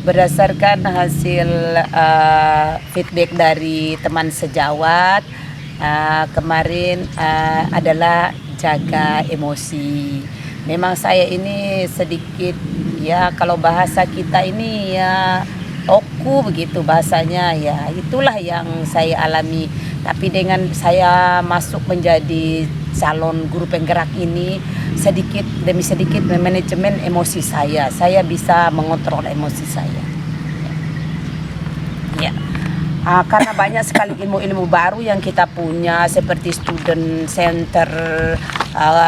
Berdasarkan hasil feedback dari teman sejawat, kemarin adalah jaga emosi. Memang saya ini sedikit ya, kalau bahasa kita ini ya oku begitu bahasanya, ya itulah yang saya alami. Tapi dengan saya masuk menjadi calon guru penggerak ini, sedikit demi sedikit memanajemen emosi saya bisa mengontrol emosi saya ya. Karena banyak sekali ilmu-ilmu baru yang kita punya, seperti student center,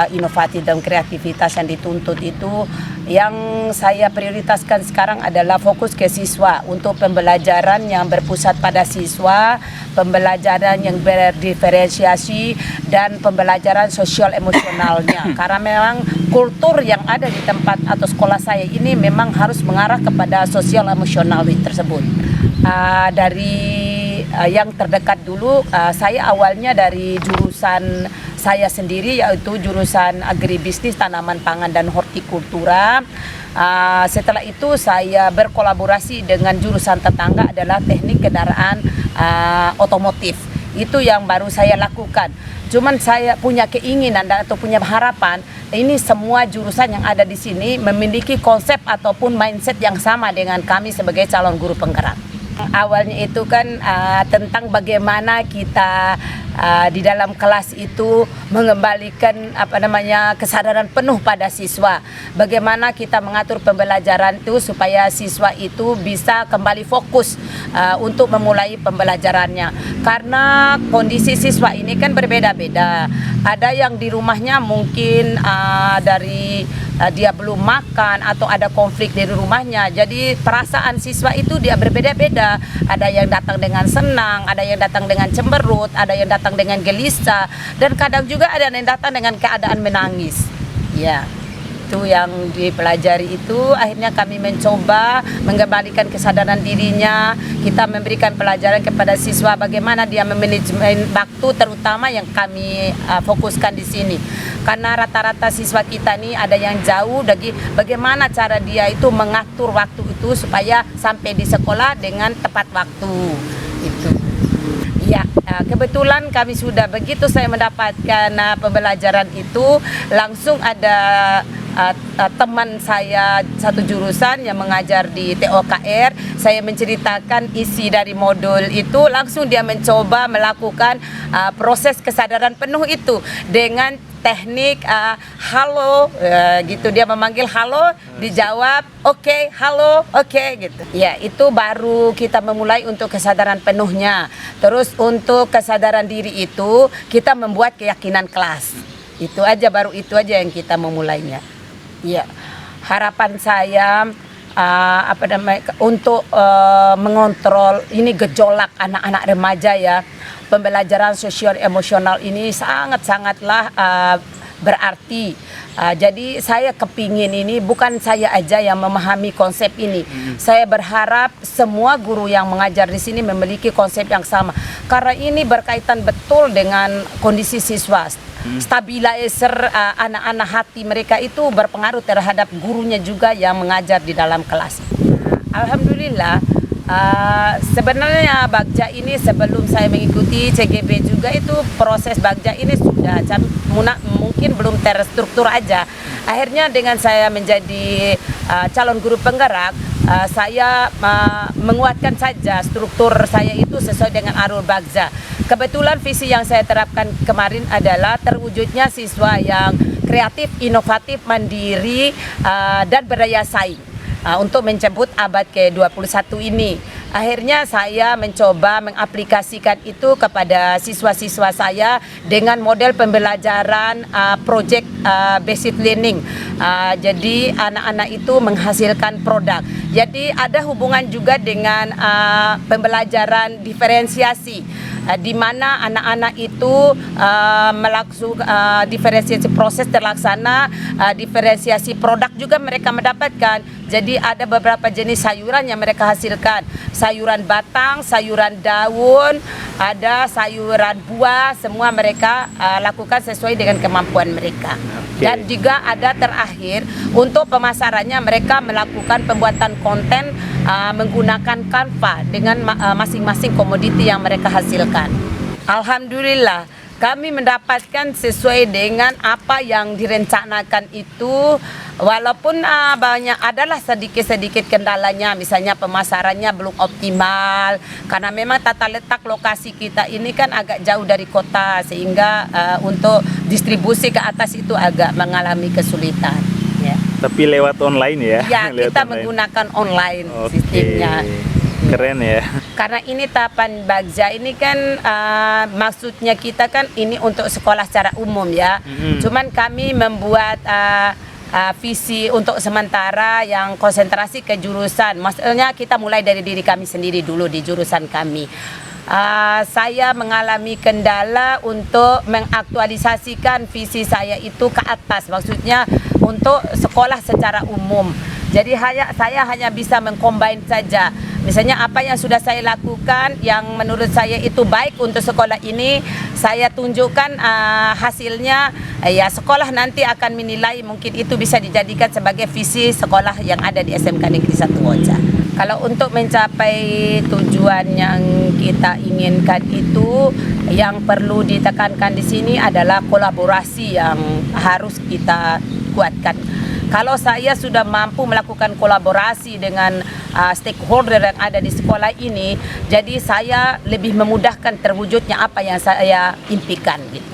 inovatif dan kreativitas yang dituntut itu, yang saya prioritaskan sekarang adalah fokus ke siswa untuk pembelajaran yang berpusat pada siswa, pembelajaran yang berdiferensiasi, dan pembelajaran sosial emosionalnya. Karena memang kultur yang ada di tempat atau sekolah saya ini memang harus mengarah kepada sosial emosional tersebut. Dari yang terdekat dulu, saya awalnya dari jurusan saya sendiri, yaitu jurusan agribisnis, tanaman pangan dan hortikultura. Setelah itu saya berkolaborasi dengan jurusan tetangga adalah teknik kendaraan otomotif. Itu yang baru saya lakukan. Cuman saya punya keinginan atau punya harapan, ini semua jurusan yang ada di sini memiliki konsep ataupun mindset yang sama dengan kami sebagai calon guru penggerak. Awalnya itu kan tentang bagaimana kita di dalam kelas itu mengembalikan kesadaran penuh pada siswa. Bagaimana kita mengatur pembelajaran itu supaya siswa itu bisa kembali fokus untuk memulai pembelajarannya. Karena kondisi siswa ini kan berbeda-beda. Ada yang di rumahnya mungkin dari dia belum makan atau ada konflik di rumahnya. Jadi perasaan siswa itu dia berbeda-beda. Ada yang datang dengan senang, ada yang datang dengan cemberut, ada yang datang dengan gelisah, dan kadang juga ada yang datang dengan keadaan menangis. Ya, itu yang dipelajari itu. Akhirnya kami mencoba mengembalikan kesadaran dirinya. Kita memberikan pelajaran kepada siswa bagaimana dia memanajemen waktu, terutama yang kami fokuskan di sini. Karena rata-rata siswa kita nih ada yang jauh dari bagaimana cara dia itu mengatur waktu itu supaya sampai di sekolah dengan tepat waktu itu. Ya, kebetulan kami sudah begitu saya mendapatkan pembelajaran itu, langsung ada teman saya satu jurusan yang mengajar di TOKR. Saya menceritakan isi dari modul itu, langsung dia mencoba melakukan proses kesadaran penuh itu dengan teknik halo gitu. Dia memanggil halo, dijawab oke, halo, oke gitu. Ya, itu baru kita memulai untuk kesadaran penuhnya. Terus untuk kesadaran diri itu kita membuat keyakinan kelas. Itu aja, baru itu aja yang kita memulainya. Ya, harapan saya untuk mengontrol ini gejolak anak-anak remaja ya. Pembelajaran sosial emosional ini sangat-sangatlah berarti. Jadi saya kepingin ini bukan saya aja yang memahami konsep ini. Saya berharap semua guru yang mengajar di sini memiliki konsep yang sama. Karena ini berkaitan betul dengan kondisi siswa. Stabilizer anak-anak hati mereka itu berpengaruh terhadap gurunya juga yang mengajar di dalam kelas. Alhamdulillah. Sebenarnya Bagja ini sebelum saya mengikuti CGB juga itu proses Bagja ini sudah mungkin belum terstruktur aja. Akhirnya dengan saya menjadi calon guru penggerak, saya menguatkan saja struktur saya itu sesuai dengan alur Bagja. Kebetulan visi yang saya terapkan kemarin adalah terwujudnya siswa yang kreatif, inovatif, mandiri, dan berdaya saing. Untuk menjemput abad ke-21 ini. Akhirnya saya mencoba mengaplikasikan itu kepada siswa-siswa saya dengan model pembelajaran project based learning. Jadi anak-anak itu menghasilkan produk. Jadi ada hubungan juga dengan pembelajaran diferensiasi, di mana anak-anak itu melakukan diferensiasi proses terlaksana, diferensiasi produk juga mereka mendapatkan. Jadi ada beberapa jenis sayuran yang mereka hasilkan, sayuran batang, sayuran daun, ada sayuran buah, semua mereka lakukan sesuai dengan kemampuan mereka. Dan juga ada terakhir untuk pemasarannya mereka melakukan pembuatan konten menggunakan Canva dengan masing-masing komoditi yang mereka hasilkan. Alhamdulillah kami mendapatkan sesuai dengan apa yang direncanakan itu, walaupun banyak adalah sedikit-sedikit kendalanya, misalnya pemasarannya belum optimal karena memang tata letak lokasi kita ini kan agak jauh dari kota, sehingga untuk distribusi ke atas itu agak mengalami kesulitan. Ya. Tapi lewat online ya? Ya, kita menggunakan online sistemnya. Keren ya. Karena ini tahapan Bagja ini kan maksudnya kita kan ini untuk sekolah secara umum ya. Cuman kami membuat visi untuk sementara yang konsentrasi ke jurusan. Maksudnya kita mulai dari diri kami sendiri dulu di jurusan kami. Saya mengalami kendala untuk mengaktualisasikan visi saya itu ke atas, maksudnya untuk sekolah secara umum. Jadi saya hanya bisa mengcombine saja. Misalnya apa yang sudah saya lakukan yang menurut saya itu baik untuk sekolah ini, saya tunjukkan hasilnya, ya sekolah nanti akan menilai, mungkin itu bisa dijadikan sebagai visi sekolah yang ada di SMK Negeri 1 Oja. Kalau untuk mencapai tujuan yang kita inginkan itu, yang perlu ditekankan di sini adalah kolaborasi yang harus kita kuatkan. Kalau saya sudah mampu melakukan kolaborasi dengan stakeholder yang ada di sekolah ini, jadi saya lebih memudahkan terwujudnya apa yang saya impikan gitu.